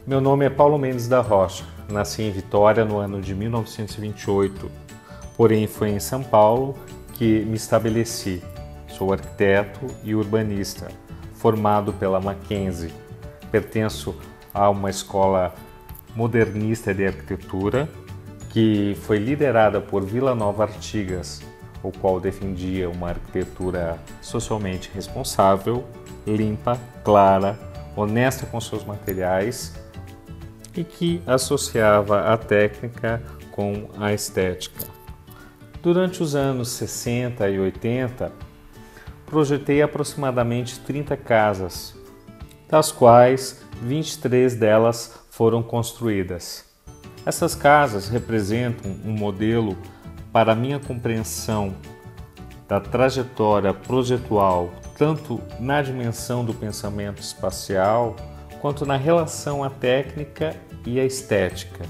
Meu nome é Paulo Mendes da Rocha, nasci em Vitória no ano de 1928, porém foi em São Paulo que me estabeleci. Sou arquiteto e urbanista, formado pela Mackenzie. Pertenço a uma escola modernista de arquitetura que foi liderada por Vila Nova Artigas, o qual defendia uma arquitetura socialmente responsável, limpa, clara, honesta com seus materiais e que associava a técnica com a estética. Durante os anos 60 e 80, projetei aproximadamente 30 casas, das quais 23 delas foram construídas. Essas casas representam um modelo para a minha compreensão da trajetória projetual, tanto na dimensão do pensamento espacial, quanto na relação à técnica e à estética.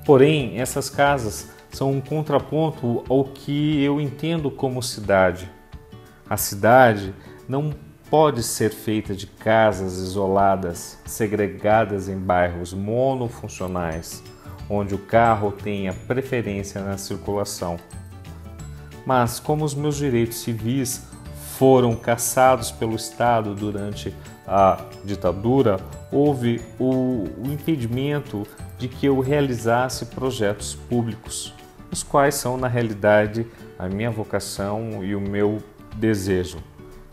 Porém, essas casas são um contraponto ao que eu entendo como cidade. A cidade não pode ser feita de casas isoladas, segregadas em bairros monofuncionais, onde o carro tenha preferência na circulação. Mas como os meus direitos civis foram cassados pelo Estado durante a ditadura, houve o impedimento de que eu realizasse projetos públicos, os quais são, na realidade, a minha vocação e o meu desejo.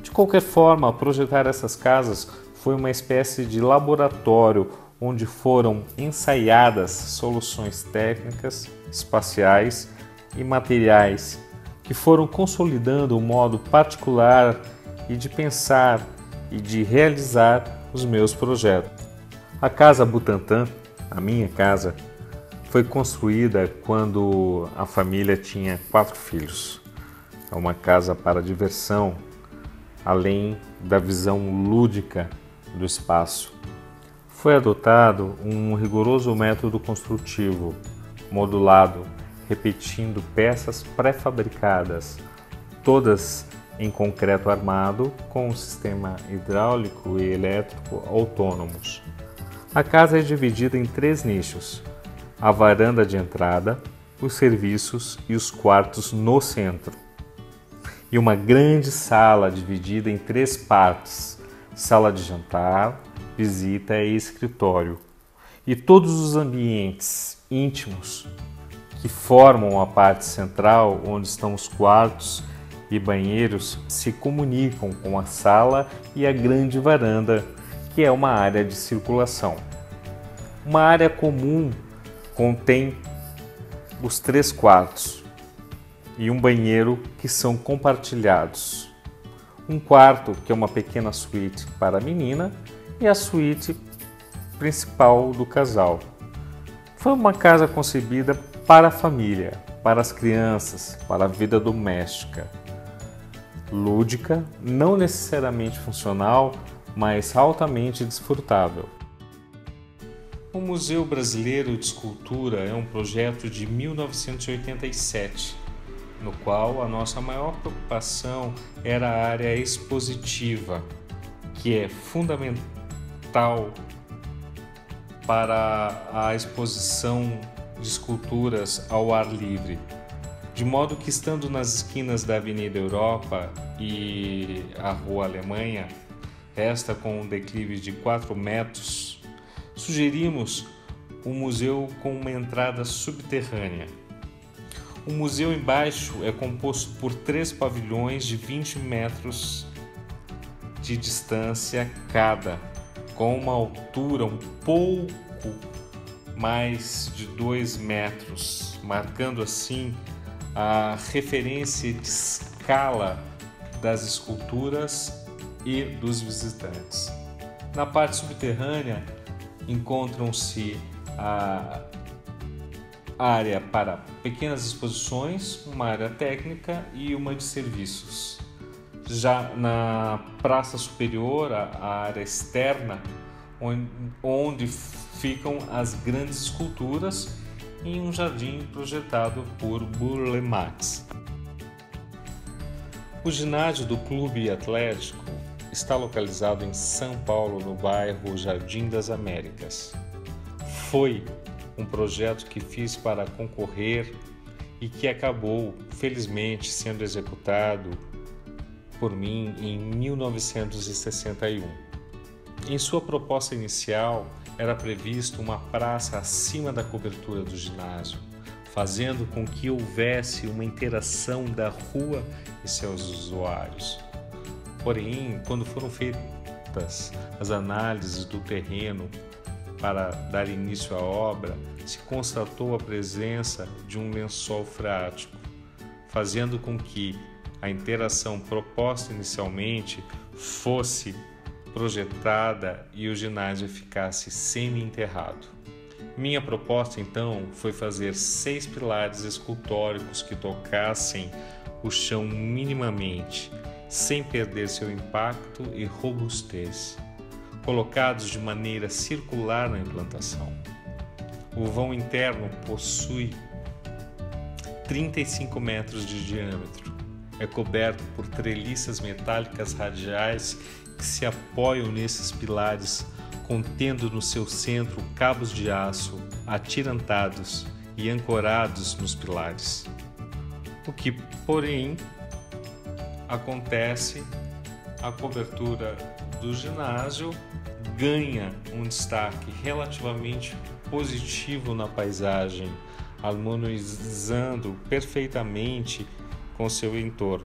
De qualquer forma, projetar essas casas foi uma espécie de laboratório onde foram ensaiadas soluções técnicas, espaciais e materiais que foram consolidando um modo particular e de pensar e de realizar os meus projetos. A Casa Butantã, a minha casa, foi construída quando a família tinha 4 filhos. É uma casa para diversão, além da visão lúdica do espaço. Foi adotado um rigoroso método construtivo, modulado, repetindo peças pré-fabricadas, todas em concreto armado, com um sistema hidráulico e elétrico autônomos. A casa é dividida em 3 nichos: a varanda de entrada, os serviços e os quartos no centro. E uma grande sala dividida em 3 partes: sala de jantar, visita e escritório. E todos os ambientes íntimos que formam a parte central, onde estão os quartos e banheiros, se comunicam com a sala e a grande varanda, que é uma área de circulação. Uma área comum contém os 3 quartos e um banheiro que são compartilhados. Um quarto, que é uma pequena suíte para a menina, e a suíte principal do casal. Foi uma casa concebida para a família, para as crianças, para a vida doméstica. Lúdica, não necessariamente funcional, mas altamente desfrutável. O Museu Brasileiro de Escultura é um projeto de 1987, no qual a nossa maior preocupação era a área expositiva, que é fundamental para a exposição de esculturas ao ar livre, de modo que, estando nas esquinas da Avenida Europa e a Rua Alemanha, esta com um declive de 4 metros, sugerimos um museu com uma entrada subterrânea. O museu embaixo é composto por 3 pavilhões de 20 metros de distância cada, com uma altura um pouco mais de 2 metros, marcando assim a referência de escala das esculturas e dos visitantes. Na parte subterrânea encontram-se a área para pequenas exposições, uma área técnica e uma de serviços. Já na praça superior, a área externa, onde ficam as grandes esculturas, em um jardim projetado por Burle Marx. O ginásio do Clube Atlético está localizado em São Paulo, no bairro Jardim das Américas. foi um projeto que fiz para concorrer e que acabou, felizmente, sendo executado por mim em 1961. Em sua proposta inicial, era previsto uma praça acima da cobertura do ginásio, fazendo com que houvesse uma interação da rua e seus usuários. Porém, quando foram feitas as análises do terreno para dar início à obra, se constatou a presença de um lençol freático, fazendo com que a interação proposta inicialmente fosse projetada e o ginásio ficasse semi-enterrado. Minha proposta, então, foi fazer 6 pilares escultóricos que tocassem o chão minimamente, sem perder seu impacto e robustez, colocados de maneira circular na implantação. O vão interno possui 35 metros de diâmetro. É coberto por treliças metálicas radiais que se apoiam nesses pilares, contendo no seu centro cabos de aço atirantados e ancorados nos pilares. O que, porém, acontece, a cobertura do ginásio ganha um destaque relativamente positivo na paisagem, harmonizando perfeitamente com seu entorno.